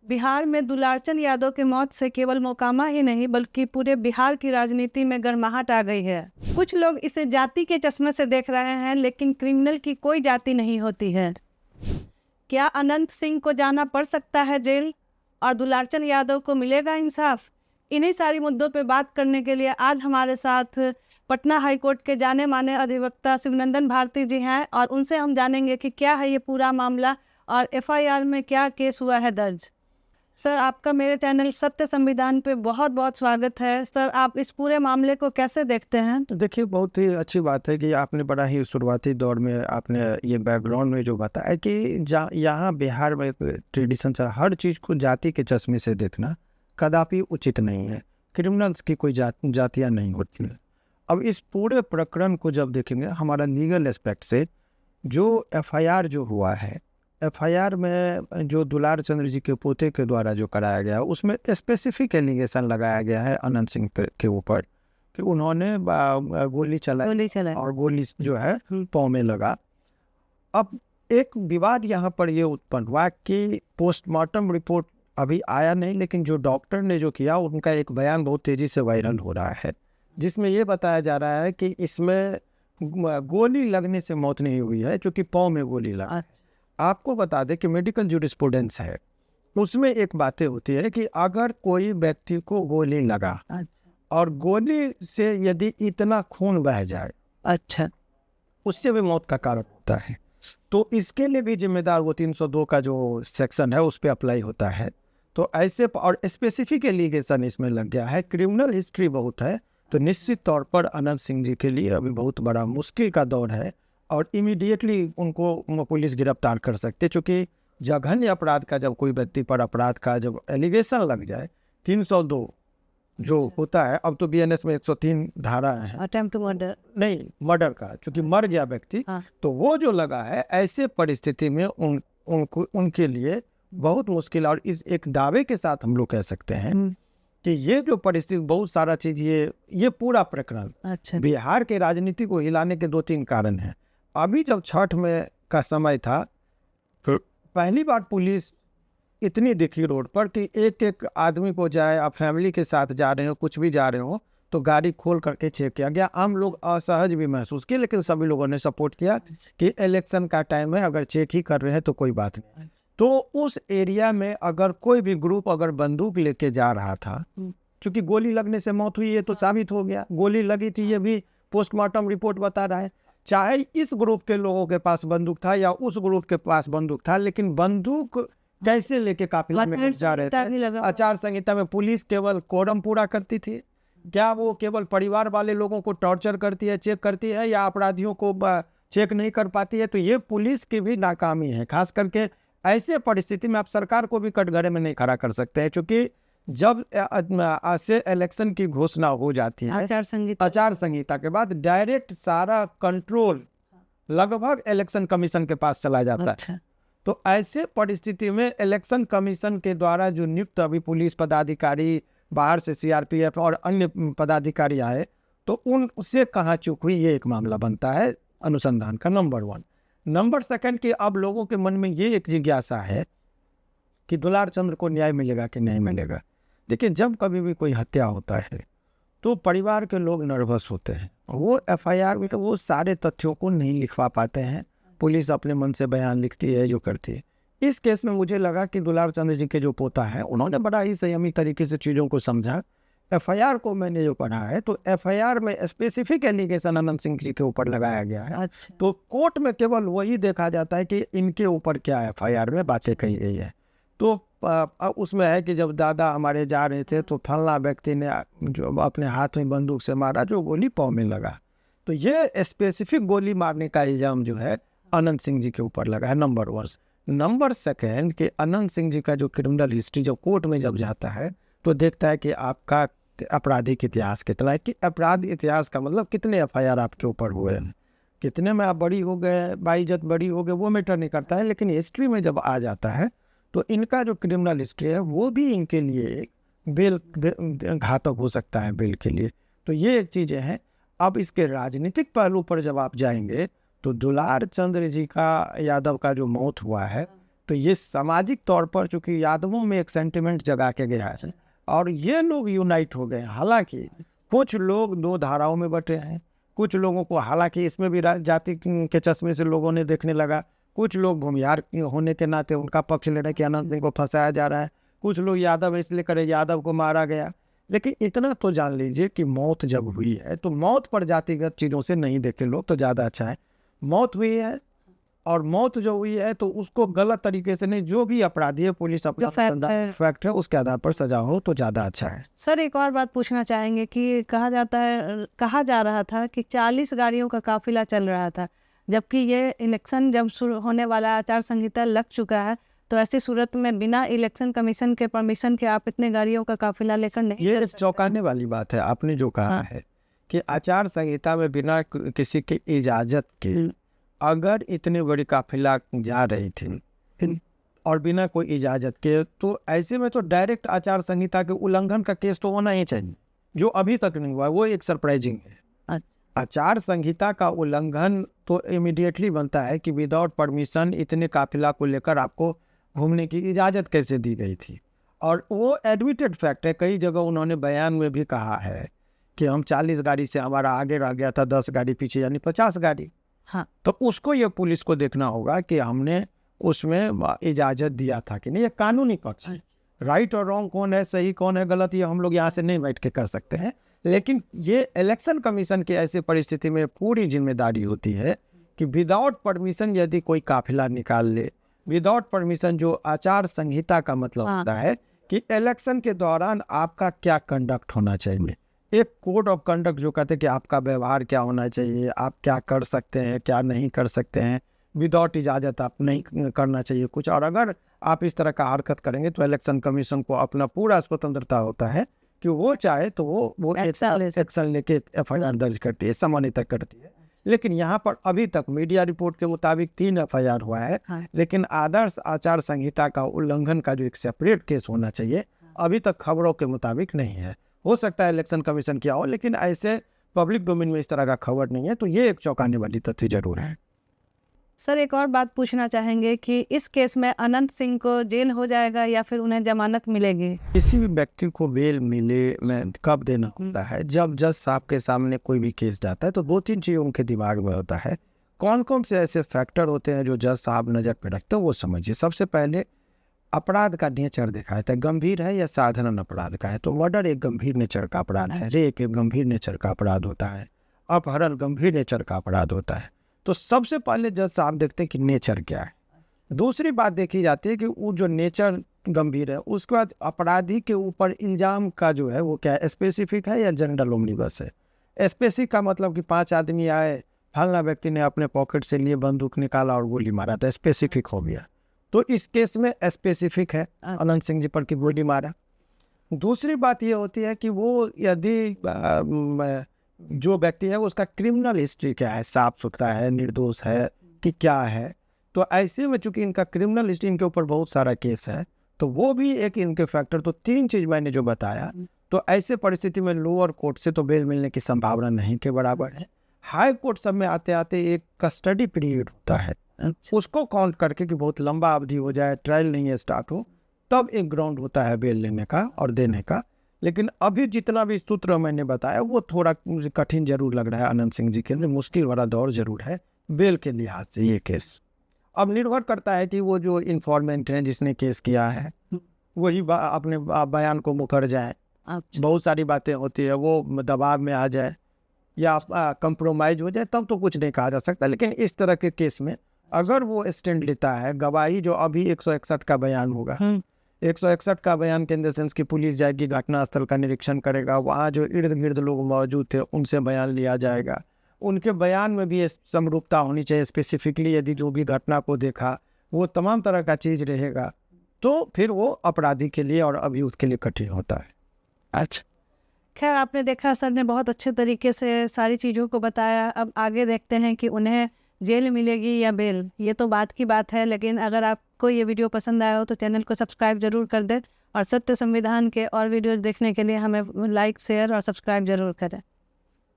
बिहार में दुलारचंद यादव की मौत से केवल मोकामा ही नहीं बल्कि पूरे बिहार की राजनीति में गर्माहट आ गई है। कुछ लोग इसे जाति के चश्मे से देख रहे हैं, लेकिन क्रिमिनल की कोई जाति नहीं होती है। क्या अनंत सिंह को जाना पड़ सकता है जेल और दुलारचंद यादव को मिलेगा इंसाफ? इन्हीं सारी मुद्दों पर बात करने के लिए आज हमारे साथ पटना हाईकोर्ट के जाने माने अधिवक्ता शिवनंदन भारती जी हैं और उनसे हम जानेंगे कि क्या है ये पूरा मामला और एफआईआर में क्या केस हुआ है दर्ज। सर, आपका मेरे चैनल सत्य संविधान पे बहुत बहुत स्वागत है। सर, आप इस पूरे मामले को कैसे देखते हैं? तो देखिए, बहुत ही अच्छी बात है कि आपने बड़ा ही शुरुआती दौर में आपने ये बैकग्राउंड में जो बताया कि यहाँ बिहार में एक ट्रेडिशन चला, हर चीज़ को जाति के चश्मे से देखना कदापि उचित नहीं है। क्रिमिनल्स की कोई जातियाँ नहीं होती हैं। अब इस पूरे प्रकरण को जब देखेंगे हमारा लीगल एस्पेक्ट से, जो एफआईआर जो हुआ है, एफआईआर में जो दुलार चंद्र जी के पोते के द्वारा जो कराया गया उसमें स्पेसिफिक एलिगेशन लगाया गया है अनंत सिंह के ऊपर कि उन्होंने गोली चलाई और गोली जो है पाँव में लगा। अब एक विवाद यहाँ पर ये उत्पन्न हुआ कि पोस्टमार्टम रिपोर्ट अभी आया नहीं, लेकिन जो डॉक्टर ने जो किया उनका एक बयान बहुत तेज़ी से वायरल हो रहा है, जिसमें ये बताया जा रहा है कि इसमें गोली लगने से मौत नहीं हुई है, क्योंकि पाँव में गोली लगा। आपको बता दें कि मेडिकल जूरिस्प्रूडेंस है, उसमें एक बातें होती है कि अगर कोई व्यक्ति को गोली लगा और गोली से यदि इतना खून बह जाए, उससे भी मौत का कारण होता है। तो इसके लिए भी जिम्मेदार वो 302 का जो सेक्शन है उस पर अप्लाई होता है। तो ऐसे और स्पेसिफिक एलिगेशन इसमें लग गया है, क्रिमिनल हिस्ट्री बहुत है, तो निश्चित तौर पर अनंत सिंह जी के लिए अभी बहुत बड़ा मुश्किल का दौर है और इमीडिएटली उनको पुलिस गिरफ्तार कर सकते, क्योंकि जघन्य अपराध का जब कोई व्यक्ति पर अपराध का जब एलिगेशन लग जाए, 302 जो होता है, अब तो बीएनएस में 103 धारा है, अटेम्प्ट टू मर्डर नहीं मर्डर का, क्योंकि मर गया व्यक्ति, तो वो जो लगा है, ऐसे परिस्थिति में उनके लिए बहुत मुश्किल। और इस एक दावे के साथ हम लोग कह सकते हैं कि ये जो परिस्थिति, बहुत सारा चीज, ये पूरा प्रकरण बिहार के राजनीति को हिलाने के 2-3 कारण हैं। अभी जब छठ में का समय था, तो पहली बार पुलिस इतनी दिखी रोड पर कि एक एक आदमी को, जाए आप फैमिली के साथ जा रहे हो, कुछ भी जा रहे हो, तो गाड़ी खोल करके चेक किया गया। आम लोग असहज भी महसूस किए, लेकिन सभी लोगों ने सपोर्ट किया कि इलेक्शन का टाइम है, अगर चेक ही कर रहे हैं तो कोई बात नहीं। तो उस एरिया में अगर कोई भी ग्रुप अगर बंदूक लेके जा रहा था, क्योंकि गोली लगने से मौत हुई है तो साबित हो गया, गोली लगी थी, ये भी पोस्टमार्टम रिपोर्ट बता रहा है। चाहे इस ग्रुप के लोगों के पास बंदूक था या उस ग्रुप के पास बंदूक था, लेकिन बंदूक कैसे लेके काफिला में जा रहे थे? आचार संहिता में पुलिस केवल कोरम पूरा करती थी क्या? वो केवल परिवार वाले लोगों को टॉर्चर करती है, चेक करती है, या अपराधियों को चेक नहीं कर पाती है? तो ये पुलिस की भी नाकामी है। खास करके ऐसे परिस्थिति में आप सरकार को भी कटघरे में नहीं खड़ा कर सकते हैं, क्योंकि जब से इलेक्शन की घोषणा हो जाती है आचार संहिता के बाद, डायरेक्ट सारा कंट्रोल लगभग इलेक्शन कमीशन के पास चला जाता है। तो ऐसे परिस्थिति में इलेक्शन कमीशन के द्वारा जो नियुक्त अभी पुलिस पदाधिकारी, बाहर से सीआरपीएफ और अन्य पदाधिकारी आए, तो उनसे कहाँ चूक हुई, ये एक मामला बनता है अनुसंधान का, नंबर 1। नंबर 2 कि अब लोगों के मन में ये एक जिज्ञासा है कि दुलार चंद्र को न्याय मिलेगा कि नहीं मिलेगा। देखिए, जब कभी भी कोई हत्या होता है तो परिवार के लोग नर्वस होते हैं, वो एफआईआर में वो सारे तथ्यों को नहीं लिखवा पाते हैं, पुलिस अपने मन से बयान लिखती है, जो करती है। इस केस में मुझे लगा कि दुलार चंद्र जी के जो पोता है, उन्होंने बड़ा ही संयमी तरीके से चीज़ों को समझा। एफआईआर को मैंने जो पढ़ा है, तो एफआईआर में स्पेसिफिक एलिगेशन अनंत सिंह जी के ऊपर लगाया गया है। तो कोर्ट में केवल वही देखा जाता है कि इनके ऊपर क्या एफआईआर में बातें कही गई है। तो उसमें है कि जब दादा हमारे जा रहे थे तो फलना व्यक्ति ने जो अपने हाथ में बंदूक से मारा, जो गोली पाँव में लगा। तो ये स्पेसिफिक गोली मारने का इल्जाम जो है अनंत सिंह जी के ऊपर लगा है, नंबर 1। नंबर 2 कि अनंत सिंह जी का जो क्रिमिनल हिस्ट्री जब कोर्ट में जब जाता है, तो देखता है कि आपका आपराधिक इतिहास कितना है, कि अपराध इतिहास का मतलब कितने एफआईआर आपके ऊपर हुए हैं, कितने में आप बड़ी हो गए, बाइज्जत बड़ी हो गए, वो मैटर नहीं करता है। लेकिन हिस्ट्री में जब आ जाता है, तो इनका जो क्रिमिनल हिस्ट्री है वो भी इनके लिए बेल घातक हो सकता है, बेल के लिए। तो ये एक चीज़ें हैं। अब इसके राजनीतिक पहलू पर जब आप जाएंगे, तो दुलार चंद्र जी का यादव का जो मौत हुआ है, तो ये सामाजिक तौर पर चूंकि यादवों में एक सेंटिमेंट जगा के गया है और ये लोग यूनाइट हो गए। हालांकि कुछ लोग दो धाराओं में बटे हैं, कुछ लोगों को हालांकि इसमें भी जाति के चश्मे से लोगों ने देखने लगा, कुछ लोग भूमिहार होने के नाते उनका पक्ष ले रहे कि अनंत सिंह को फंसाया जा रहा है, कुछ लोग यादव इसलिए करे यादव को मारा गया। लेकिन इतना तो जान लीजिए कि मौत जब हुई है तो मौत पर जातिगत चीज़ों से नहीं देखे लोग तो ज़्यादा अच्छा है। मौत हुई है और मौत जो हुई है तो उसको गलत तरीके से नहीं, जो भी अपराधी है पुलिस अपना फैक्ट है उसके आधार पर सजा हो तो ज़्यादा अच्छा है। सर एक और बात पूछना चाहेंगे कि कहा जा रहा था कि 40 गाड़ियों का काफिला चल रहा था, जबकि ये इलेक्शन जब शुरू होने वाला आचार संहिता लग चुका है, तो ऐसी सूरत में बिना इलेक्शन कमीशन के परमिशन के आप इतने गाड़ियों का काफिला लेकर नहीं ये चौंकाने वाली बात है आपने जो कहा है कि आचार संहिता में बिना किसी की इजाजत के अगर इतनी बड़ी काफिला जा रही थी और बिना कोई इजाजत के, तो ऐसे में तो डायरेक्ट आचार संहिता के उल्लंघन का केस तो होना ही चाहिए, जो अभी तक नहीं हुआ। वो एक सरप्राइजिंग है। आचार संहिता का उल्लंघन तो इमीडिएटली बनता है कि विदाउट परमिशन इतने काफिला को लेकर आपको घूमने की इजाज़त कैसे दी गई थी। और वो एडमिटेड फैक्ट है, कई जगह उन्होंने बयान में भी कहा है कि हम 40 गाड़ी से हमारा आगे रह गया था 10 गाड़ी पीछे, यानी 50 गाड़ी। हाँ, तो उसको ये पुलिस को देखना होगा कि हमने उसमें इजाज़त दिया था कि नहीं। ये कानूनी पक्ष है, राइट और रॉन्ग कौन है, सही कौन है, गलत, ये हम लोग यहाँ से नहीं बैठ के कर सकते हैं। लेकिन ये इलेक्शन कमीशन की ऐसी परिस्थिति में पूरी जिम्मेदारी होती है कि विदाउट परमिशन यदि कोई काफिला निकाल ले, विदाउट परमिशन, जो आचार संहिता का मतलब होता है कि इलेक्शन के दौरान आपका क्या कंडक्ट होना चाहिए, एक कोड ऑफ कंडक्ट जो कहते हैं कि आपका व्यवहार क्या होना चाहिए, आप क्या कर सकते हैं क्या नहीं कर सकते हैं, विदाउट इजाज़त आप नहीं करना चाहिए कुछ। और अगर आप इस तरह का हरकत करेंगे तो इलेक्शन कमीशन को अपना पूरा स्वतंत्रता होता है कि वो चाहे तो वो एक्शन लेके FIR दर्ज करती है, सामान्यतः करती है। लेकिन यहाँ पर अभी तक मीडिया रिपोर्ट के मुताबिक 3 FIR हुआ है, लेकिन आदर्श आचार संहिता का उल्लंघन का जो एक सेपरेट केस होना चाहिए अभी तक खबरों के मुताबिक नहीं है। हो सकता है इलेक्शन कमीशन किया हो, लेकिन ऐसे पब्लिक डोमेन में इस तरह का खबर नहीं है। तो ये एक चौंकाने वाली तथ्य जरूर है। सर एक और बात पूछना चाहेंगे कि इस केस में अनंत सिंह को जेल हो जाएगा या फिर उन्हें जमानत मिलेगी? किसी भी व्यक्ति को बेल मिले में कब देना होता है, जब जज साहब के सामने कोई भी केस जाता है तो 2-3 चीज़ उनके दिमाग में होता है। कौन कौन से ऐसे फैक्टर होते हैं जो जज साहब नज़र पे रखते हैं वो समझिए। सबसे पहले अपराध का नेचर देखा जाता है, गंभीर है या साधारण अपराध का है। तो मर्डर एक गंभीर नेचर का अपराध है, रेप एक गंभीर नेचर का अपराध होता है, अपहरण गंभीर नेचर का अपराध होता है। तो सबसे पहले जज साहब देखते हैं कि नेचर क्या है। दूसरी बात देखी जाती है कि वो जो नेचर गंभीर है, उसके बाद अपराधी के ऊपर इल्ज़ाम का जो है वो क्या है, स्पेसिफिक है या जनरल ओमनिबस है। स्पेसिफिक का मतलब कि 5 आदमी आए, फलाना व्यक्ति ने अपने पॉकेट से लिए बंदूक निकाला और गोली मारा, तो स्पेसिफिक हो गया। तो इस केस में स्पेसिफिक है, अनंत सिंह जी पर की गोली मारा। दूसरी बात ये होती है कि वो यदि जो व्यक्ति है उसका क्रिमिनल हिस्ट्री क्या है, साफ सुथरा है, निर्दोष है कि क्या है। तो ऐसे में चूंकि इनका क्रिमिनल हिस्ट्री, इनके ऊपर बहुत सारा केस है, तो वो भी एक इनके फैक्टर। तो 3 चीज़ मैंने जो बताया, तो ऐसे परिस्थिति में लोअर कोर्ट से तो बेल मिलने की संभावना नहीं के बराबर है। हाई कोर्ट सब में आते आते एक कस्टडी पीरियड होता है, उसको काउंट करके कि बहुत लंबा अवधि हो जाए, ट्रायल नहीं स्टार्ट हो, तब एक ग्राउंड होता है बेल लेने का और देने का। लेकिन अभी जितना भी सूत्र मैंने बताया वो थोड़ा मुझे कठिन जरूर लग रहा है अनंत सिंह जी के लिए, मुश्किल वाला दौर जरूर है बेल के लिहाज से ये केस। अब निर्भर करता है कि वो जो इन्फॉर्मेंट हैं जिसने केस किया है वही अपने बयान को मुकर जाए। बहुत सारी बातें होती है, वो दबाव में आ जाए या कंप्रोमाइज हो जाए, तब तो कुछ नहीं कहा जा सकता। लेकिन इस तरह के केस में अगर वो स्टैंड लेता है, गवाही जो अभी 161 का बयान होगा, 161 का बयान के इन द सेंस कि पुलिस जाएगी, घटनास्थल का निरीक्षण करेगा, वहाँ जो इर्द गिर्द लोग मौजूद थे उनसे बयान लिया जाएगा, उनके बयान में भी समरूपता होनी चाहिए, स्पेसिफिकली यदि जो भी घटना को देखा वो तमाम तरह का चीज़ रहेगा, तो फिर वो अपराधी के लिए और अभियुक्त के लिए कठिन होता है। अच्छा, खैर आपने देखा सर ने बहुत अच्छे तरीके से सारी चीज़ों को बताया। अब आगे देखते हैं कि उन्हें जेल मिलेगी या बेल, ये तो बात की बात है। लेकिन अगर आपको ये वीडियो पसंद आया हो तो चैनल को सब्सक्राइब जरूर कर दें और सत्य संविधान के और वीडियोज़ देखने के लिए हमें लाइक, शेयर और सब्सक्राइब जरूर करें।